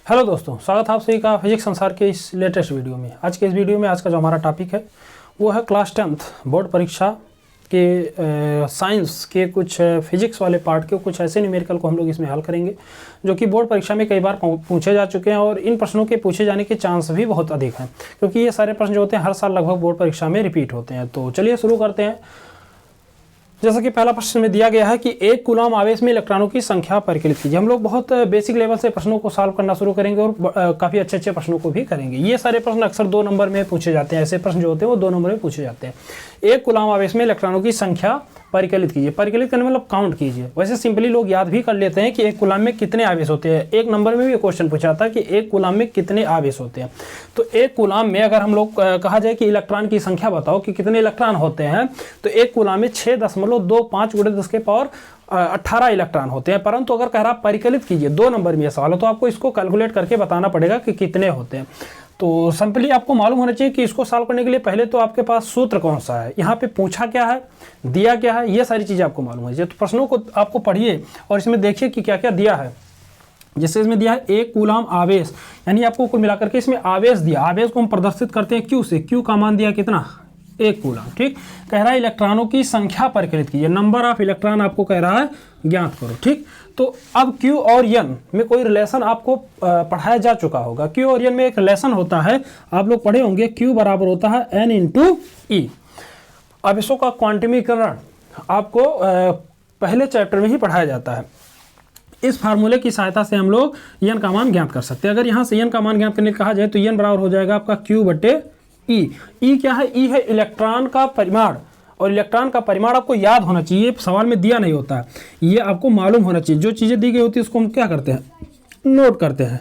Hello दोस्तों, स्वागत है आप सभी का फिजिक्स संसार के इस लेटेस्ट वीडियो में। आज के इस वीडियो में आज का जो हमारा टॉपिक है वो है क्लास 10th बोर्ड परीक्षा के साइंस के कुछ फिजिक्स वाले पार्ट के कुछ ऐसे न्यूमेरिकल को हम लोग इसमें हल करेंगे जो कि बोर्ड परीक्षा में कई बार पूछे जा चुके हैं और इन प्रश्नों के पूछे जाने के चांस भी बहुत अधिक हैं, क्योंकि ये सारे प्रश्न जो होते हैं हर साल लगभग बोर्ड परीक्षा में रिपीट होते हैं। तो चलिए शुरू करते हैं। जैसा कि पहला प्रश्न में दिया गया है कि एक कूलम आवेश में इलेक्ट्रॉनों की संख्या परिकलित कीजिए। हम लोग बहुत बेसिक लेवल से प्रश्नों को सॉल्व करना शुरू करेंगे और काफ़ी अच्छे प्रश्नों को भी करेंगे। ये सारे प्रश्न अक्सर 2 नंबर में पूछे जाते हैं। ऐसे प्रश्न जो होते हैं वो 2 नंबर में पूछे जाते हैं। एक कूलम आवेश में इलेक्ट्रॉनों की संख्या परिकलित कीजिए। परिकलित करने मतलब काउंट कीजिए। वैसे सिंपली लोग याद भी कर लेते हैं कि एक कूलम में कितने आवेश होते हैं। एक नंबर में भी क्वेश्चन पूछा था कि एक कूलम में कितने आवेश होते हैं। तो एक कूलम में अगर हम लोग कहा जाए कि इलेक्ट्रॉन की संख्या बताओ कि कितने इलेक्ट्रॉन होते हैं, तो एक कूलम में 6.25 × 10 के पावर 18 इलेक्ट्रॉन होते हैं। परंतु अगर कह रहा परिकलित कीजिए, 2 नंबर में यह सवाल है, तो आपको इसको कैलकुलेट करके बताना पड़ेगा कि कितने होते हैं। तो सिंपली आपको मालूम होना चाहिए कि इसको सॉल्व करने के लिए पहले तो आपके पास सूत्र कौन सा है, यहाँ पे पूछा क्या है, दिया क्या है, ये सारी चीज़ें आपको मालूम होनी चाहिए। तो प्रश्नों को आपको पढ़िए और इसमें देखिए कि क्या क्या दिया है। जैसे इसमें दिया है एक कूलम आवेश, यानी आपको कुल मिलाकर के इसमें आवेश दिया। आवेश को हम प्रदर्शित करते हैं क्यू से। क्यू का मान दिया कितना, 1 कूलम। ठीक, कह रहा है इलेक्ट्रॉनों की संख्या परिकलित कीजिए। नंबर ऑफ इलेक्ट्रॉन आपको कह रहा है ज्ञात करो। ठीक, तो अब Q और N में कोई रिलेशन आपको पढ़ाया जा चुका होगा। Q और N में एक रिलेशन होता है, आप लोग पढ़े होंगे। Q बराबर होता है N × E। आवेशों का क्वांटमीकरण आपको पहले चैप्टर में ही पढ़ाया जाता है। इस फार्मूले की सहायता से हम लोग N का मान ज्ञात कर सकते हैं। अगर यहाँ से N का मान ज्ञात करने को कहा जाए तो N बराबर हो जाएगा आपका Q/E। E क्या है? E है इलेक्ट्रॉन का परिमाण, और इलेक्ट्रॉन का परिमाण आपको याद होना चाहिए। सवाल में दिया नहीं होता है, ये आपको मालूम होना चाहिए। जो चीज़ें दी गई होती है उसको हम क्या करते हैं, नोट करते हैं।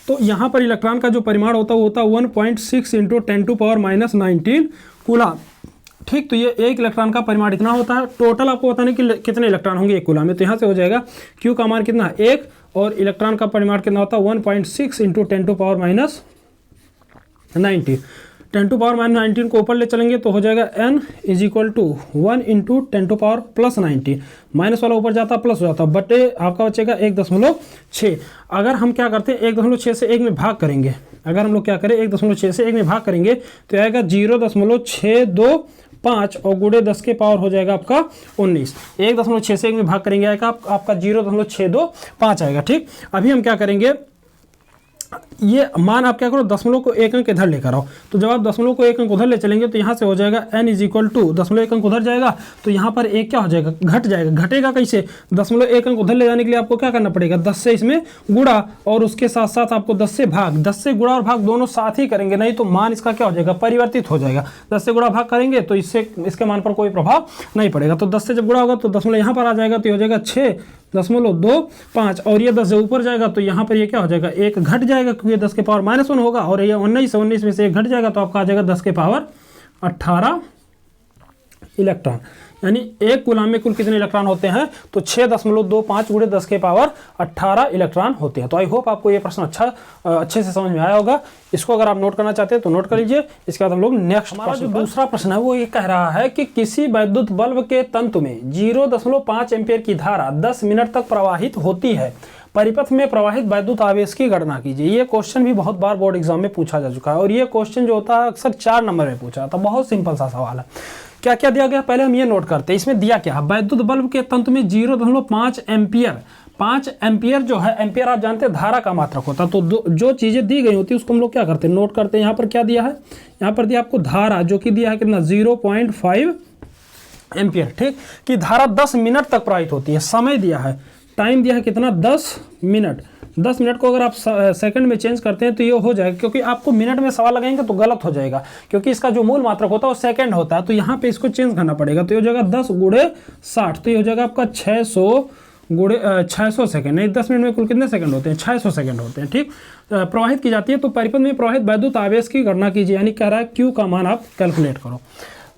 तो यहाँ पर इलेक्ट्रॉन का जो परिमाण होता है वो होता है 1.6 × 10⁻⁻19 कूलम। ठीक, तो ये एक इलेक्ट्रॉन का परिमाण इतना होता है। टोटल आपको बताने कि कितने इलेक्ट्रॉन होंगे एक कूलम में। तो यहाँ से हो जाएगा Q का मान कितना, 1, और इलेक्ट्रॉन का परिमाण कितना होता है 1.6 × 10⁻⁻19। 10⁻⁻19 को ऊपर ले चलेंगे तो हो जाएगा N = 1 × 10⁻+19। माइनस वाला ऊपर जाता प्लस हो जाता, बटे आपका बचेगा 1.6। अगर हम क्या करते हैं 1.6 से 1 में भाग करेंगे, अगर हम लोग क्या करें 1.6 से 1 में भाग करेंगे तो आएगा 0.625 और गुणे 10 के पावर हो जाएगा आपका 19। 1.6 से 1 में भाग करेंगे आएगा आपका 0.625 आएगा। ठीक, अभी हम क्या करेंगे, ये मान आप क्या करो, दशमलव को 1 अंक इधर लेकर आओ। तो जब आप दशमलव को 1 अंक उधर ले चलेंगे तो यहाँ से हो जाएगा N = दशमलव 1 अंक उधर जाएगा तो यहाँ पर 1 क्या हो जाएगा, घट जाएगा। घटेगा कैसे, दशमलव 1 अंक उधर ले जाने के लिए आपको क्या करना पड़ेगा, 10 से इसमें गुणा और उसके साथ साथ आपको 10 से भाग। 10 से गुणा और भाग दोनों साथ ही करेंगे, नहीं तो मान इसका क्या हो जाएगा, परिवर्तित हो जाएगा। 10 से गुणा भाग करेंगे तो इससे इसके मान पर कोई प्रभाव नहीं पड़ेगा। तो 10 से जब गुणा होगा तो दशमलव यहाँ पर आ जाएगा तो हो जाएगा 6.25 और ये 10 से ऊपर जाएगा तो यहाँ पर ये क्या हो जाएगा, 1 घट जाएगा क्योंकि 10 के पावर -1 होगा, और ये 19 में से 1 घट जाएगा तो आपका आ जाएगा 10 के पावर 18 इलेक्ट्रॉन। यानी एक कूलम में कुल कितने इलेक्ट्रॉन होते हैं, तो 6.25 × 10 के पावर 18 इलेक्ट्रॉन होते हैं। तो आई होप आपको ये प्रश्न अच्छे से समझ में आया होगा। इसको अगर आप नोट करना चाहते हैं तो नोट कर लीजिए। इसके बाद हम लोग नेक्स्ट, हमारा जो दूसरा प्रश्न है वो ये कह रहा है कि किसी वैद्युत बल्ब के तंतु में 0.5 एम्पीयर की धारा 10 मिनट तक प्रवाहित होती है। परिपथ में प्रवाहित वैद्युत आवेश की गणना कीजिए। ये क्वेश्चन भी बहुत बार बोर्ड एग्जाम में पूछा जा चुका है, और ये क्वेश्चन जो होता है अक्सर 4 नंबर में पूछा जाता है। बहुत सिंपल सा सवाल है। क्या क्या दिया गया पहले हम ये नोट करते हैं। इसमें दिया क्या है, वैद्युत बल्ब के तंतु में 0.5 एम्पियर, 5 एम्पियर जो है, एम्पियर आप जानते हैं धारा का मात्रक होता है। तो जो चीज़ें दी गई होती है उसको हम लोग क्या करते हैं, नोट करते हैं। यहाँ पर क्या दिया है, यहाँ पर दिया आपको धारा, जो कि दिया है कितना, 0.5 एम्पियर। ठीक, कि धारा 10 मिनट तक प्रवाहित होती है। समय दिया है, टाइम दिया है कितना, 10 मिनट। 10 मिनट को अगर आप सेकंड में चेंज करते हैं तो ये हो जाएगा, क्योंकि आपको मिनट में सवाल लगाएंगे तो गलत हो जाएगा, क्योंकि इसका जो मूल मात्रक होता है वो सेकंड होता है। तो यहाँ पे इसको चेंज करना पड़ेगा। तो ये हो जाएगा 10 × 60, तो ये हो जाएगा आपका 600 सेकंड। नहीं, 10 मिनट में कुल कितने सेकंड होते हैं, 600 सेकंड होते हैं। ठीक, प्रवाहित की जाती है। तो परिपथ में प्रवाहित वैद्युत आवेश की गणना कीजिए, यानी कह रहा है Q का मान आप कैलकुलेट करो।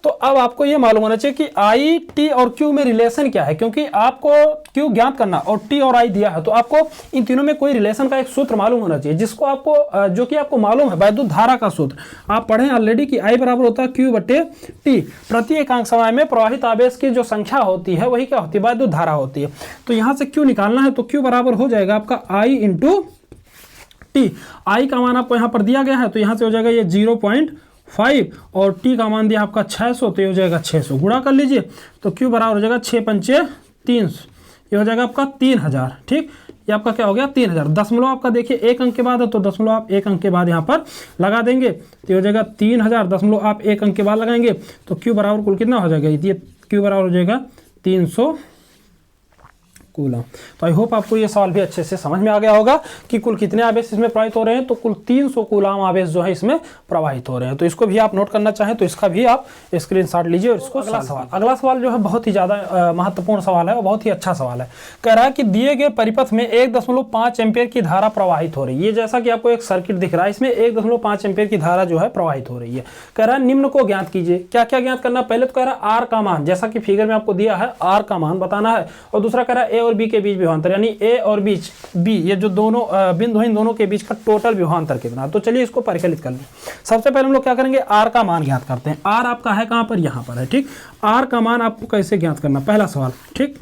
तो अब आपको ये मालूम होना चाहिए कि I, T और Q में रिलेशन क्या है, क्योंकि आपको Q ज्ञात करना और T और I दिया है, तो आपको इन तीनों में कोई रिलेशन का एक सूत्र मालूम होना चाहिए, जिसको आपको जो कि आपको मालूम है, वैद्युत धारा का सूत्र आप पढ़े ऑलरेडी कि I बराबर होता है Q/T। प्रति एकांक समय में प्रवाहित आवेश की जो संख्या होती है वही क्या होती है, वैद्युत धारा होती है। तो यहाँ से Q निकालना है, तो Q बराबर हो जाएगा आपका I × टी। आई का मान आपको यहाँ पर दिया गया है तो यहाँ से हो जाएगा ये 0.5 और टी का मान दिया आपका 600 तो ये हो जाएगा 600, गुणा कर लीजिए तो क्यू बराबर हो जाएगा 6 पंचे 300, ये हो जाएगा आपका 3000। ठीक, ये आपका क्या हो गया 3000। दशमलव आपका देखिए एक अंक के बाद है तो दशमलव आप एक अंक के बाद यहाँ पर लगा देंगे तो ये हो जाएगा 3000, दशमलव आप एक अंक के बाद लगाएंगे तो क्यू बराबर कुल कितना हो जाएगा, ये क्यू बराबर हो जाएगा 300 कूलम। तो आई होप आपको ये सवाल भी अच्छे से समझ में आ गया होगा कि कुल कितने आवेश इसमें प्रवाहित हो रहे हैं। तो कुल 300 कूलम आवेश जो है इसमें प्रवाहित हो रहे हैं। तो इसको भी आप नोट करना चाहें तो इसका भी आप स्क्रीनशॉट लीजिए और इसको अगला सवाल जो है बहुत ही ज़्यादा महत्वपूर्ण सवाल है और बहुत ही अच्छा सवाल है। कह रहा है कि दिए गए परिपथ में 1.5 एम्पियर की धारा प्रवाहित हो रही है। जैसा कि आपको एक सर्किट दिख रहा है, इसमें 1.5 एम्पियर की धारा जो है प्रवाहित हो रही है। कह रहा है निम्न को ज्ञात कीजिए। क्या क्या ज्ञात करना, पहले तो कह रहा है आर का मान, जैसा कि फिगर में आपको दिया है आर का मान बताना है, और दूसरा कह रहा है ए और बी के बीच विभवांतर, यानी ए और बीच बी, ये जो दोनों बिंदु हैं इन दोनों के बीच का टोटल विभवांतर कितना। तो चलिए इसको परिकलित कर लें। सबसे पहले हम लोग क्या करेंगे, आर का मान ज्ञात करते हैं। आर आपका है कहां पर, यहां पर है। ठीक, आर का मान आपको कैसे ज्ञात करना, पहला सवाल। ठीक,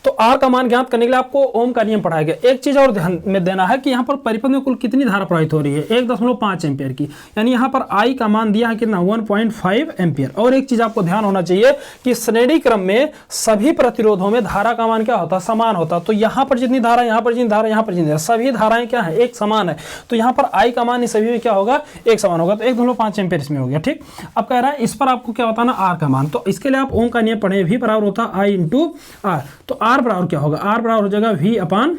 तो आर का मान ज्ञात करने के लिए आपको ओम का नियम पढ़ाया गया। एक चीज और ध्यान में देना है कि यहाँ पर परिपथ में कुल कितनी धारा प्रवाहित हो रही है, 1.5 एम्पियर की, यानी यहाँ पर आई का मान दिया है कितना 1.5 एम्पियर। और एक चीज आपको ध्यान होना चाहिए कि श्रेणी क्रम में सभी प्रतिरोधों में धारा का मान क्या होता है, समान होता है। तो यहाँ पर जितनी धारा, यहाँ पर जितनी धारा, यहाँ पर जितनी धारा, सभी धाराएं क्या है, एक समान है। तो यहाँ पर आई का मान सभी में क्या होगा, एक समान होगा। तो 1.5 एम्पियर इसमें हो गया। ठीक, अब कह रहा है इस पर आपको क्या बताना, आर का मान। तो इसके लिए आप ओम का नियम पढ़े, भी बराबर होता है आई इंटू आर। तो आर बराबर क्या होगा, आर बराबर हो जाएगा V अपान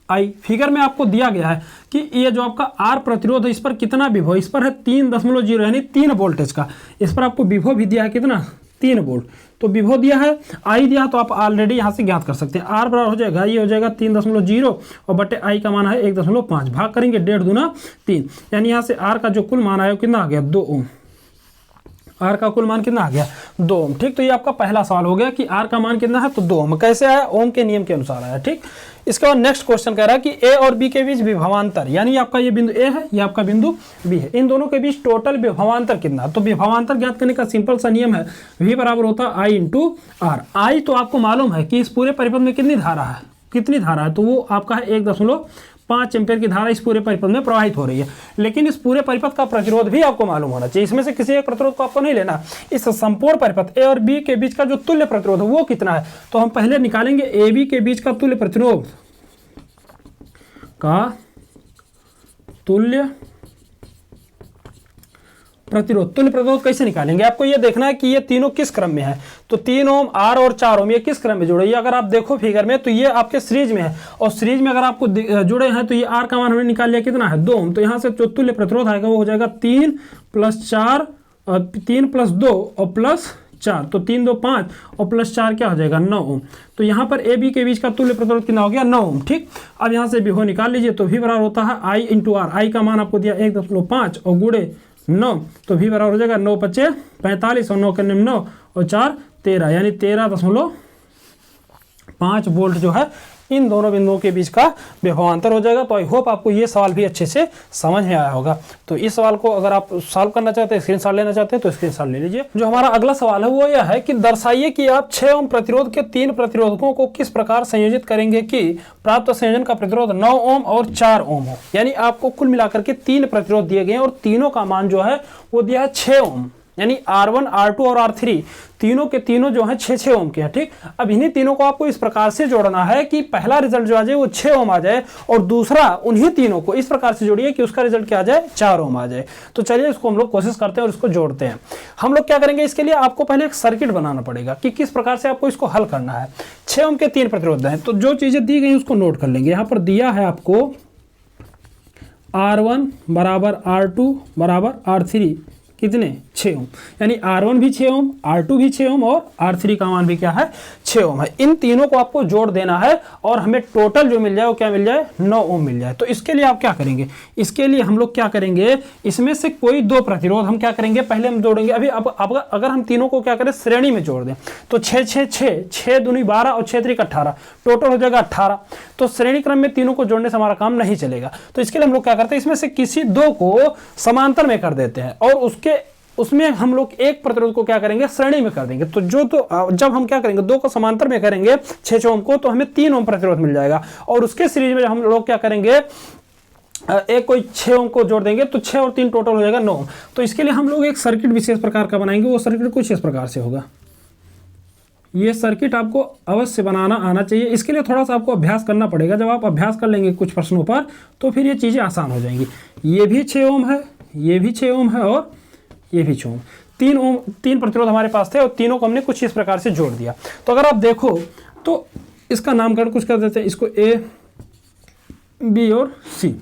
आई। फिगर में आपको दिया गया है कि ये जो आपका आर प्रतिरोध है इस पर कितना विभव, इस पर है 3.0 यानी 3 वोल्टेज का। इस पर आपको विभव भी दिया है कितना, 3 वोल्ट। तो विभव दिया है, आई दिया, तो आप ऑलरेडी यहाँ से ज्ञात कर सकते हैं। आर बराबर हो जाएगा, ये हो जाएगा 3.0 और बटे आई का मान है 1.5, भाग करेंगे 1.5 दूना 3, यानी यहाँ से आर का जो कुल मान आया कितना आ गया, 2 ओम। आर का कुल मान कितना आ गया, 2 ओम। ठीक, तो ये आपका पहला सवाल हो गया कि आर का मान कितना है, तो 2 ओम। कैसे आया, ओम के नियम के अनुसार आया। ठीक, इसके बाद नेक्स्ट क्वेश्चन कह रहा है कि ए और बी के बीच विभवांतर, यानी आपका ये बिंदु ए है, ये आपका बिंदु बी है, इन दोनों के बीच टोटल विभवांतर कितना। तो विभवांतर ज्ञात करने का सिंपल सा नियम है, वी बराबर होता है आई इंटू आर। आई तो आपको मालूम है कि इस पूरे परिपथ में कितनी धारा है, कितनी धारा है, तो वो आपका है 1.5 एम्पियर की धारा इस पूरे परिपथ में प्रवाहित हो रही है। लेकिन इस पूरे परिपथ का प्रतिरोध भी आपको मालूम होना चाहिए। इसमें से किसी एक प्रतिरोध को आपको नहीं लेना, इस संपूर्ण परिपथ ए और बी के बीच का जो तुल्य प्रतिरोध है वो कितना है। तो हम पहले निकालेंगे ए बी के बीच का तुल्य प्रतिरोध का तुल्य प्रतिरोध कैसे निकालेंगे, आपको ये देखना है कि ये तीनों किस क्रम में है। तो 3 ओम, आर और 4 ओम ये किस क्रम में जुड़े, ये अगर आप देखो फिगर में तो ये आपके सीरीज में है, और सीरीज में अगर आपको जुड़े हैं तो ये आर का मान हमने निकाल लिया कितना है, 2 ओम। तो यहाँ से जो तुल्य प्रतिरोध आएगा वो हो जाएगा 3 + 4 3 + 2 और +4, तो 3 2 5 और +4 क्या हो जाएगा, 9 ओम। तो यहाँ पर ए बी के बीच का तुल्य प्रतिरोध कितना हो गया, 9 ओम। ठीक, अब यहाँ से विभव निकाल लीजिए। तो भी बराबर होता है आई इंटू आर। आई का मान आपको दिया 1.5 और गुणे 9, तो भी बराबर हो जाएगा 9 × 5 = 45 और 9 × 9 और 4 13, यानी 13.5 वोल्ट जो है इन दोनों बिंदुओं के बीच का विभवांतर हो जाएगा। तो आई होप आपको ये सवाल भी अच्छे से समझ में आया होगा। तो इस सवाल को अगर आप सॉल्व करना चाहते हैं, स्क्रीनशॉट लेना चाहते हैं तो स्क्रीनशॉट ले लीजिए। जो हमारा अगला सवाल है वो यह है कि दर्शाइए कि आप 6 ओम प्रतिरोध के 3 प्रतिरोधकों को किस प्रकार संयोजित करेंगे कि प्राप्त संयोजन का प्रतिरोध 9 ओम और 4 ओम हो। यानी आपको कुल मिलाकर के 3 प्रतिरोध दिए गए हैं और तीनों का मान जो है वो दिया है 6 ओम, यानी R1, R2 और R3 तीनों के तीनों जो है 6 ओम के हैं। ठीक, अब इन्हीं तीनों को आपको इस प्रकार से जोड़ना है कि पहला रिजल्ट जो आ जाए वो 6 ओम आ जाए, और दूसरा उन्हीं तीनों को इस प्रकार से जोड़िए कि उसका रिजल्ट क्या आ जाए, 4 ओम आ जाए। तो चलिए इसको हम लोग कोशिश करते हैं और इसको जोड़ते हैं। हम लोग क्या करेंगे, इसके लिए आपको पहले एक सर्किट बनाना पड़ेगा कि किस प्रकार से आपको इसको हल करना है। 6 ओम के 3 प्रतिरोध हैं, तो जो चीजें दी गई उसको नोट कर लेंगे। यहाँ पर दिया है आपको R1 = R2 = R3 कितने, 6 ओम, यानी R1 भी 6 ओम, R2 भी 6 ओम और R3 का मान भी क्या है, 6 ओम है। इन तीनों को आपको जोड़ देना है और हमें टोटल जो मिल जाए वो क्या मिल जाए, 9 ओम मिल जाए। तो इसके लिए आप क्या करेंगे, इसके लिए हम लोग क्या करेंगे, इसमें से कोई 2 प्रतिरोध हम क्या करेंगे, पहले हम जोड़ेंगे। अभी अब अगर हम तीनों को क्या करें, श्रेणी में जोड़ दें तो 6 6 6 6 दूनी 12 और 6 3 18, टोटल हो जाएगा 18। तो श्रेणी क्रम में तीनों को जोड़ने से हमारा काम नहीं चलेगा। तो इसके लिए हम लोग क्या करते हैं, इसमें से किसी 2 को समांतर में कर देते हैं और उसके उसमें हम लोग एक प्रतिरोध को क्या करेंगे, श्रेणी में कर देंगे। तो जब हम क्या करेंगे, 2 को समांतर में करेंगे 6 ओम को, तो हमें 3 ओम प्रतिरोध मिल जाएगा। और उसके सीरीज में हम लोग क्या करेंगे, एक कोई 6 ओम को जोड़ देंगे, तो 6 और 3 टोटल हो जाएगा 9। तो इसके लिए हम लोग एक सर्किट विशेष प्रकार का बनाएंगे। वो सर्किट कुछ इस प्रकार से होगा। ये सर्किट आपको अवश्य बनाना आना चाहिए। इसके लिए थोड़ा सा आपको अभ्यास करना पड़ेगा। जब आप अभ्यास कर लेंगे कुछ प्रश्नों पर, तो फिर ये चीज़ें आसान हो जाएंगी। ये भी 6 ओम है, ये भी 6 ओम है, और ये भी 6 ओम। 3 प्रतिरोध हमारे पास थे, और तीनों को हमने कुछ इस प्रकार से जोड़ दिया। तो अगर आप देखो तो इसका नामकरण कुछ कर देते हैं, इसको ए, बी और सी।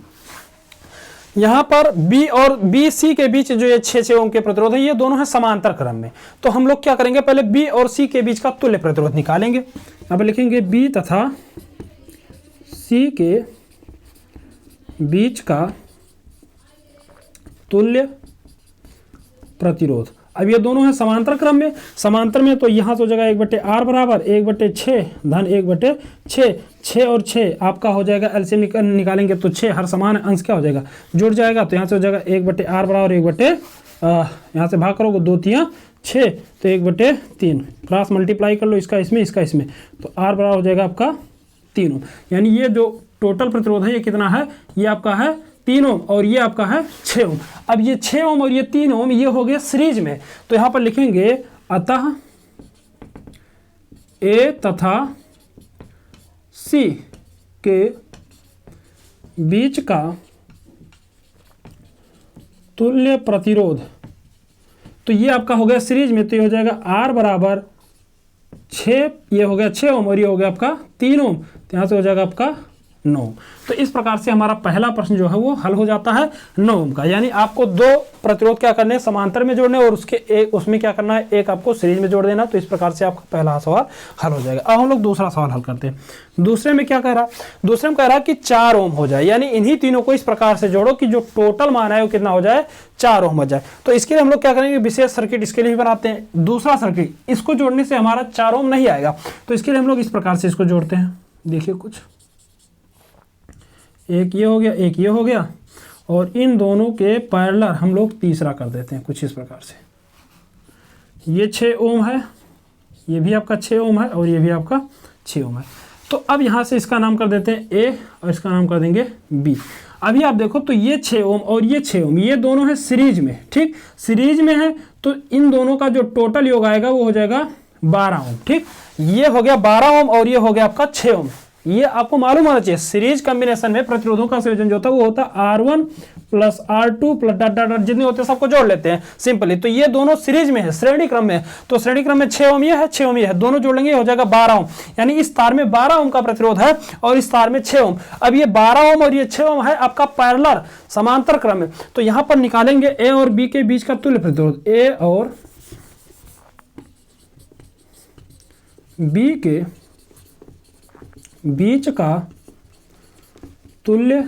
यहाँ पर B और BC के बीच जो ये 6 ओम के प्रतिरोध है, ये दोनों हैं समांतर क्रम में। तो हम लोग क्या करेंगे, पहले B और C के बीच का तुल्य प्रतिरोध निकालेंगे। यहाँ पर लिखेंगे B तथा C के बीच का तुल्य प्रतिरोध। अब ये दोनों हैं समांतर क्रम में। समांतर में तो यहाँ से हो जाएगा 1/R बराबर 1/6 धन 1/6। 6 और 6 आपका हो जाएगा, एलसीएम निकालेंगे तो 6 हर समान अंश क्या हो जाएगा, जुड़ जाएगा। तो यहाँ से हो जाएगा 1/R बराबर 1/, यहाँ से भाग करोगे 2 3 6, तो 1/3। क्रॉस मल्टीप्लाई कर लो, इसका इसमें, इसका इसमें, तो R बराबर हो जाएगा आपका 3 ओम। यानी ये जो टोटल प्रतिरोध है ये कितना है, ये आपका है 3 ओम, और ये आपका है 6 ओम। अब ये 6 ओम और ये 3 ओम ये हो गए सीरीज में। तो यहाँ पर लिखेंगे अतः A तथा C के बीच का तुल्य प्रतिरोध। तो ये आपका हो गया सीरीज में, तो ये हो जाएगा R बराबर 6, ये हो गया 6 ओम, और ये हो गया आपका 3 ओम। तो यहाँ से हो जाएगा आपका 9। तो इस प्रकार से हमारा पहला प्रश्न जो है वो हल हो जाता है 9 ओम का। यानी आपको 2 प्रतिरोध क्या करने हैं, समांतर में जोड़ने, और उसमें क्या करना है, एक आपको सीरीज में जोड़ देना। तो इस प्रकार से आपका पहला सवाल हल हो जाएगा। अब हम लोग दूसरा सवाल हल करते हैं। दूसरे में क्या कह रहा, दूसरे में कह रहा कि 4 ओम हो जाए। यानी इन्हीं तीनों को इस प्रकार से जोड़ो कि जो टोटल मान है वो कितना हो जाए, 4 ओम हो जाए। तो इसके लिए हम लोग क्या करेंगे, विशेष सर्किट इसके लिए भी बनाते हैं। दूसरा सर्किट, इसको जोड़ने से हमारा 4 ओम नहीं आएगा। तो इसके लिए हम लोग इस प्रकार से इसको जोड़ते हैं। देखिए कुछ, एक ये हो गया, एक ये हो गया, और इन दोनों के पैरेलल हम लोग तीसरा कर देते हैं कुछ इस प्रकार से। ये 6 ओम है, ये भी आपका 6 ओम है, और ये भी आपका 6 ओम है। तो अब यहाँ से इसका नाम कर देते हैं A, और इसका नाम कर देंगे B। अभी आप देखो तो ये 6 ओम और ये 6 ओम, ये दोनों हैं सीरीज में। ठीक, सीरीज में है, तो इन दोनों का जो टोटल योग आएगा वो हो जाएगा 12 ओम। ठीक, ये हो गया 12 ओम, और ये हो गया आपका 6 ओम। ये आपको मालूम होना चाहिए, सीरीज कॉम्बिनेशन में प्रतिरोधों का संयोजन जो होता है वो होता है R1 plus R2 plus dot dot जितने होते हैं सबको जोड़ लेते हैं सिंपली। तो ये दोनों सीरीज में है, श्रेणी क्रम में। तो श्रेणी क्रम में 6 ओम ये है, 6 ओम ये है, दोनों जोड़ लेंगे हो जाएगा 12 ओम। यानी इस तार में 12 ओम का प्रतिरोध है, और इस तार में 6 ओम। अब ये 12 ओम और ये 6 ओम है आपका पैरेलल समांतर क्रम में। तो यहाँ पर निकालेंगे A और B के बीच का तुल्य प्रतिरोध। A और B के बीच का तुल्य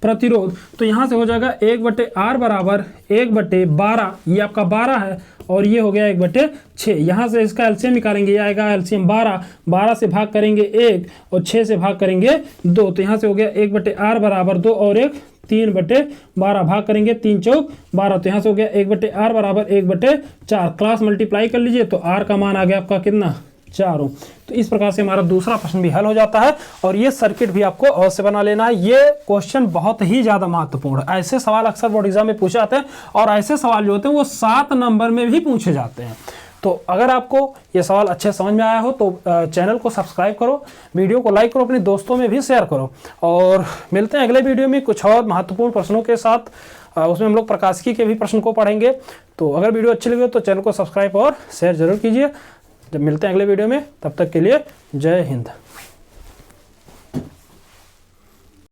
प्रतिरोध। तो यहां से हो जाएगा 1/R बराबर 1/12, ये आपका 12 है, और ये हो गया 1/6। यहाँ से इसका एलसीएम निकालेंगे, ये आएगा एलसीएम 12, 12 से भाग करेंगे 1 और 6 से भाग करेंगे 2। तो यहाँ से हो गया 1/R बराबर 2 और 1 3/12 भाग करेंगे 3 चौक 12। तो यहाँ से हो गया 1/R बराबर 1/4। क्लास मल्टीप्लाई कर लीजिए, तो R का मान आ गया आपका कितना, 4 ओम। तो इस प्रकार से हमारा दूसरा प्रश्न भी हल हो जाता है, और ये सर्किट भी आपको अवश्य बना लेना है। ये क्वेश्चन बहुत ही ज़्यादा महत्वपूर्ण है। ऐसे सवाल अक्सर बोर्ड एग्जाम में पूछे जाते हैं, और ऐसे सवाल जो होते हैं वो 7 नंबर में भी पूछे जाते हैं। तो अगर आपको ये सवाल अच्छे समझ में आया हो तो चैनल को सब्सक्राइब करो, वीडियो को लाइक करो, अपने दोस्तों में भी शेयर करो, और मिलते हैं अगले वीडियो में कुछ और महत्वपूर्ण प्रश्नों के साथ। उसमें हम लोग प्रकाशिकी के भी प्रश्न को पढ़ेंगे। तो अगर वीडियो अच्छी लगे तो चैनल को सब्सक्राइब और शेयर जरूर कीजिए। जब मिलते हैं अगले वीडियो में, तब तक के लिए जय हिंद।